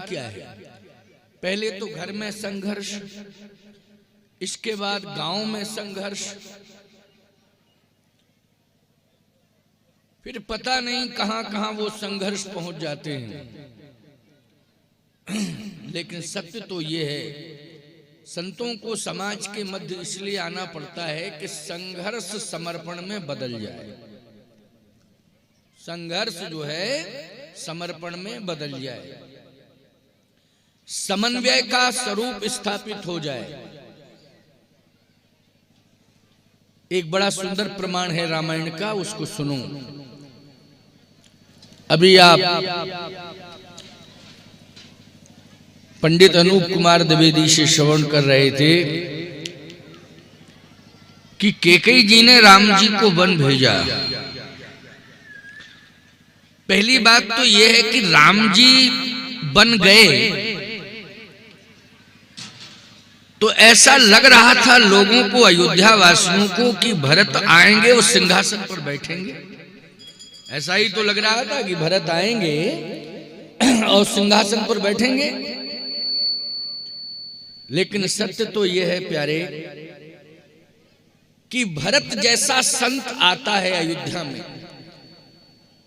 क्या है? पहले तो घर में संघर्ष, इसके बाद गांव में संघर्ष, फिर पता नहीं कहां कहां वो संघर्ष पहुंच जाते हैं। लेकिन सत्य तो ये है, संतों को समाज के मध्य इसलिए आना पड़ता है कि संघर्ष समर्पण में बदल जाए। संघर्ष जो है समर्पण में बदल जाए, समन्वय का स्वरूप स्थापित हो जाए। एक बड़ा सुंदर प्रमाण है रामायण का, उसको सुनो। अभी आप पंडित अनूप कुमार द्विवेदी से श्रवण कर रहे थे कि कैकेयी जी ने राम जी को वन भेजा। पहली बात तो यह है कि राम जी बन गए तो ऐसा लग रहा था लोगों को, अयोध्या वासियों को, कि भरत आएंगे और सिंहासन पर बैठेंगे। ऐसा ही तो लग रहा था कि भरत आएंगे और सिंहासन पर बैठेंगे। लेकिन सत्य तो यह है प्यारे कि भरत जैसा संत आता है अयोध्या में,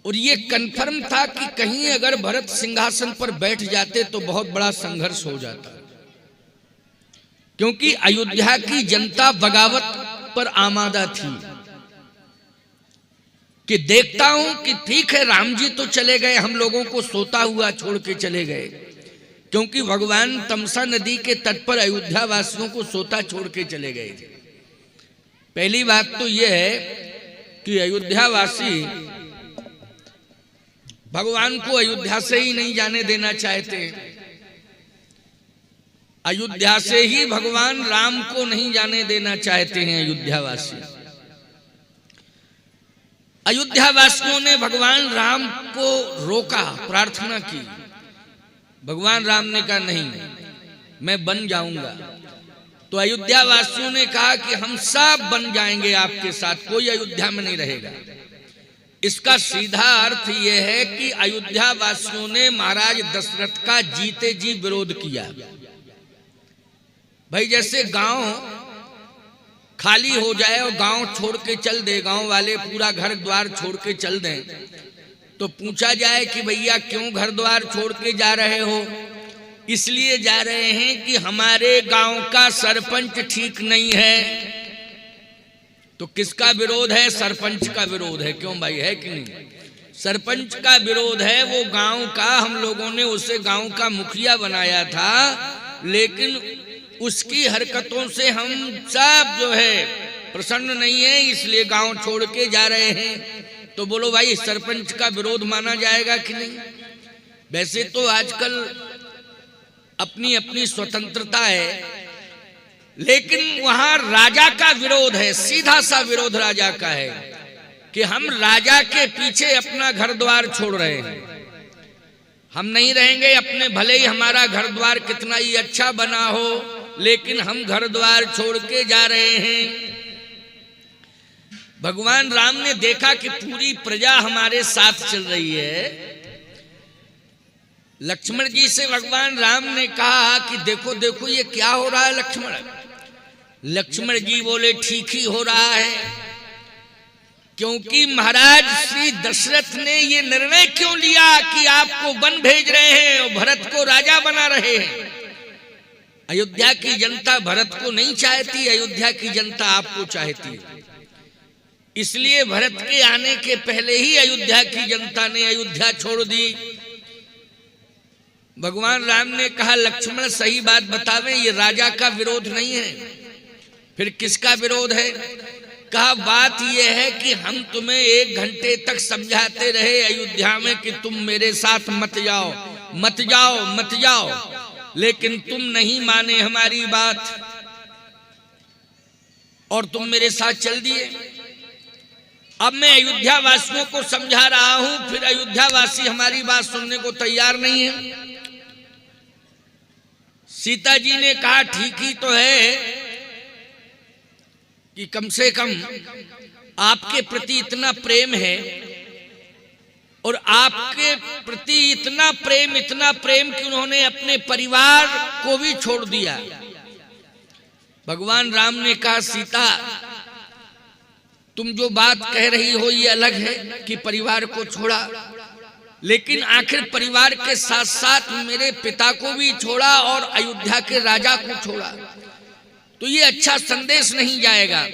और ये कन्फर्म था कि कहीं अगर भरत सिंहासन पर बैठ जाते तो बहुत बड़ा संघर्ष हो जाता, क्योंकि अयोध्या की जनता बगावत पर आमादा थी कि देखता हूं कि ठीक है राम जी तो चले गए, हम लोगों को सोता हुआ छोड़ के चले गए, क्योंकि भगवान तमसा नदी के तट पर अयोध्या वासियों को सोता छोड़ के चले गए थे। पहली बात तो यह है कि अयोध्या वासी भगवान को अयोध्या से ही नहीं जाने देना चाहते। अयोध्या से ही भगवान राम को नहीं जाने देना चाहते हैं अयोध्या वासी। अयोध्या वासियों ने भगवान राम को रोका, प्रार्थना की। भगवान राम ने कहा नहीं, मैं बन जाऊंगा। तो अयोध्या वासियों ने कहा कि हम सब बन जाएंगे आपके साथ, कोई अयोध्या में नहीं रहेगा। इसका सीधा अर्थ यह है कि अयोध्या वासियों ने महाराज दशरथ का जीते जी विरोध किया। भाई जैसे गांव खाली हो जाए और गांव छोड़ के चल दे, गांव वाले पूरा घर द्वार छोड़ के चल दें, तो पूछा जाए कि भैया क्यों घर द्वार छोड़ के जा रहे हो? इसलिए जा रहे हैं कि हमारे गांव का सरपंच ठीक नहीं है। तो किसका विरोध है? सरपंच का विरोध है। क्यों भाई, है कि नहीं? सरपंच का विरोध है। वो गांव का, हम लोगों ने उसे गांव का मुखिया बनाया था, लेकिन उसकी हरकतों से हम सब जो है प्रसन्न नहीं है, इसलिए गांव छोड़ के जा रहे हैं। तो बोलो भाई, सरपंच का विरोध माना जाएगा कि नहीं? वैसे तो आजकल अपनी अपनी स्वतंत्रता है, लेकिन वहां राजा का विरोध है, सीधा सा विरोध राजा का है कि हम राजा के पीछे अपना घर द्वार छोड़ रहे हैं। हम नहीं रहेंगे अपने, भले ही हमारा घर द्वार कितना ही अच्छा बना हो, लेकिन हम घर द्वार छोड़ के जा रहे हैं। भगवान राम ने देखा कि पूरी प्रजा हमारे साथ चल रही है। लक्ष्मण जी से भगवान राम ने कहा कि देखो देखो ये क्या हो रहा है लक्ष्मण। लक्ष्मण जी बोले ठीक ही हो रहा है, क्योंकि महाराज श्री दशरथ ने ये निर्णय क्यों लिया कि आपको वन भेज रहे हैं और भरत को राजा बना रहे हैं। अयोध्या की जनता भरत को नहीं चाहती, अयोध्या की जनता आपको चाहती है। इसलिए भरत के आने के पहले ही अयोध्या की जनता ने अयोध्या छोड़ दी। भगवान राम ने कहा लक्ष्मण सही बात बतावे, ये राजा का विरोध नहीं है, फिर किसका विरोध है? कहा बात यह है कि हम तुम्हें 1 घंटे तक समझाते रहे अयोध्या में कि तुम मेरे साथ मत जाओ मत जाओ मत जाओ, लेकिन तुम नहीं माने हमारी बात और तुम मेरे साथ चल दिए। अब मैं अयोध्या वासियों को समझा रहा हूं, फिर अयोध्या वासी हमारी बात सुनने को तैयार नहीं है। सीता जी ने कहा ठीक ही तो है कि कम से कम आपके प्रति इतना प्रेम है और आपके प्रति इतना प्रेम कि उन्होंने अपने परिवार को भी छोड़ दिया। भगवान राम ने कहा, सीता तुम जो बात कह रही हो ये अलग है कि परिवार को छोड़ा, लेकिन आखिर परिवार के साथ साथ मेरे पिता को भी छोड़ा और अयोध्या के राजा को छोड़ा, तो ये अच्छा संदेश नहीं जाएगा।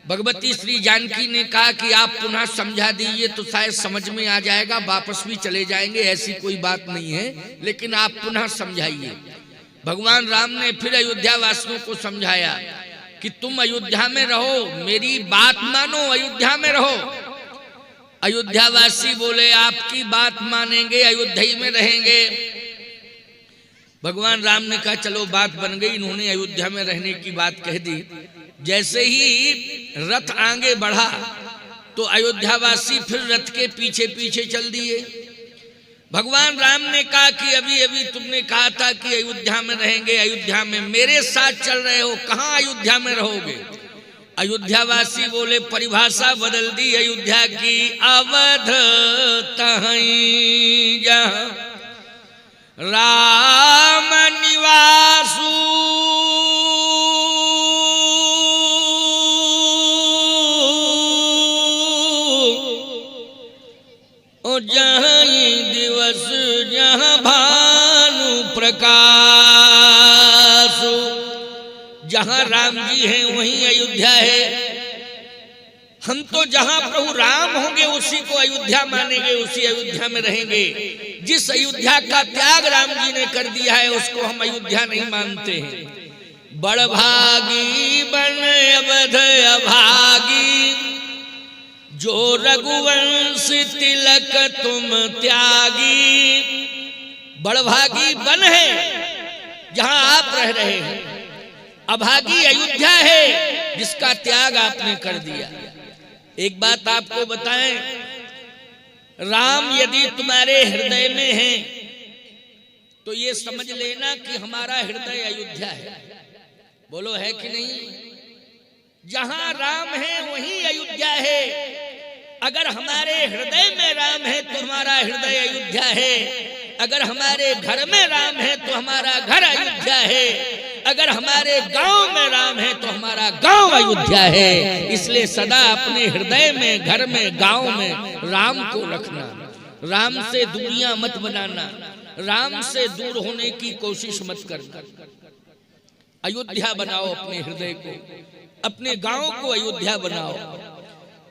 भगवती श्री जानकी ने कहा कि आप पुनः समझा दीजिए तो शायद समझ में आ जाएगा, वापस भी चले जाएंगे, ऐसी कोई बात नहीं है, लेकिन आप पुनः समझाइए। भगवान राम ने फिर अयोध्या वासियों को समझाया कि तुम अयोध्या में रहो, मेरी बात मानो, अयोध्या में रहो। अयोध्या वासी बोले आपकी बात मानेंगे, अयोध्या में रहेंगे। भगवान राम ने कहा चलो बात बन गई, इन्होंने अयोध्या में रहने की बात कह दी। जैसे ही रथ आगे बढ़ा तो अयोध्यावासी फिर रथ के पीछे पीछे चल दिए। भगवान राम ने कहा कि अभी अभी तुमने कहा था कि अयोध्या में रहेंगे, अयोध्या में मेरे साथ चल रहे हो, कहां अयोध्या में रहोगे? अयोध्यावासी बोले परिभाषा बदल दी अयोध्या की, अवध तहीं जहाँ राम निवासु, जहाँ दिवस जहाँ भानु प्रकाश। जहाँ राम जी हैं वहीं अयोध्या है। हम तो जहाँ प्रभु राम होंगे उसी को अयोध्या मानेंगे, उसी अयोध्या में रहेंगे। जिस अयोध्या का त्याग राम जी ने कर दिया है उसको हम अयोध्या नहीं मानते हैं। बड़भागी बन अवध अभागी, जो रघुवंश तिलक तुम त्यागी। बड़भागी बन है जहां आप रह रहे हैं, अभागी अयोध्या है जिसका त्याग आपने कर दिया। एक बात आपको बताएं, राम यदि तुम्हारे हृदय में है तो ये समझ लेना कि हमारा हृदय अयोध्या है। बोलो है कि नहीं? जहां राम है वहीं अयोध्या है। अगर हमारे हृदय में राम है तो हमारा हृदय अयोध्या है। अगर हमारे घर में राम है तो हमारा घर अयोध्या है। अगर हमारे गांव में राम है तो हमारा गांव अयोध्या है। इसलिए सदा अपने हृदय में, घर में, गांव में राम को रखना। राम से दूरियां मत बनाना, राम से दूर होने की कोशिश मत करना। अयोध्या बनाओ अपने हृदय को, अपने गांव को अयोध्या बनाओ।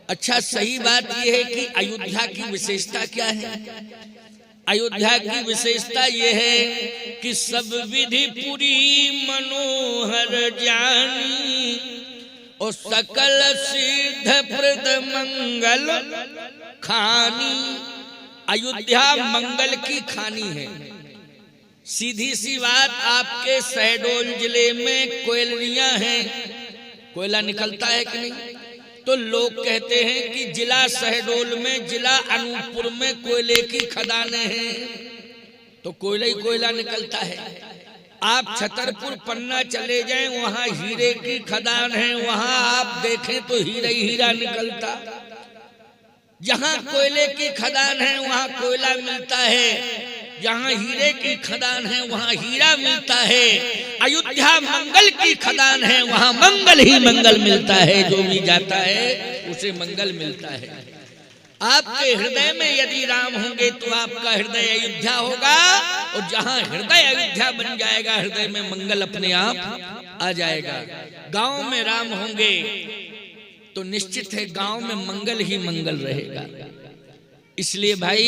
अच्छा, सही बात यह है कि अयोध्या की विशेषता क्या है? अयोध्या की विशेषता यह है कि सब विधि पूरी मनोहर जानी, और सकल सिद्ध प्रद मंगल खानी। अयोध्या मंगल की खानी है। सीधी सी बात, आपके शहडोल जिले में कोयलरियां हैं, कोयला निकलता है कि नहीं? तो लोग कहते हैं कि जिला शहडोल में, जिला अनूपपुर में कोयले की खदानें हैं, तो कोयला ही कोयला निकलता है। आप छतरपुर पन्ना चले जाएं, वहां हीरे की खदान है, वहां आप देखें तो हीरा ही हीरा निकलता। जहां कोयले की खदान है वहां कोयला मिलता है, जहां हीरे की खदान है वहां हीरा मिलता है। अयोध्या मंगल की खदान है, वहां मंगल ही मंगल मिलता है। जो भी जाता है उसे मंगल मिलता है। आपके हृदय में यदि राम होंगे तो आपका हृदय अयोध्या होगा, और जहां हृदय अयोध्या बन जाएगा हृदय में मंगल अपने आप आ जाएगा। गांव में राम होंगे तो निश्चित है गांव में मंगल ही मंगल रहेगा। इसलिए भाई,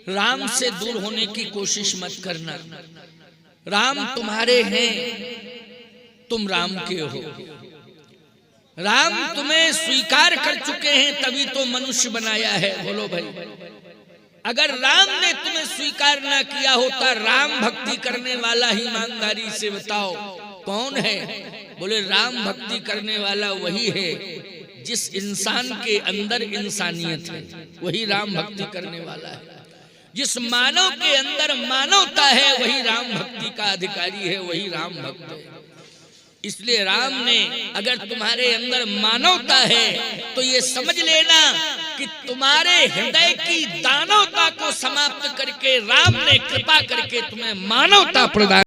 राम से दूर होने की कोशिश मत करना। राम तुम्हारे हैं, तुम राम के हो। राम तुम्हें स्वीकार कर चुके हैं तभी तो मनुष्य बनाया है। बोलो भाई, अगर राम ने तुम्हें स्वीकार ना किया होता, राम भक्ति करने वाला ही ईमानदारी से बताओ कौन है? बोले राम भक्ति करने वाला वही है जिस इंसान के अंदर इंसानियत है, वही राम भक्ति करने वाला है। जिस मानव के अंदर मानवता है वही राम भक्ति का अधिकारी है, वही राम भक्त है। इसलिए राम ने, अगर तुम्हारे अंदर मानवता है तो ये समझ लेना कि तुम्हारे हृदय की दानवता को समाप्त करके राम ने कृपा करके तुम्हें मानवता प्रदान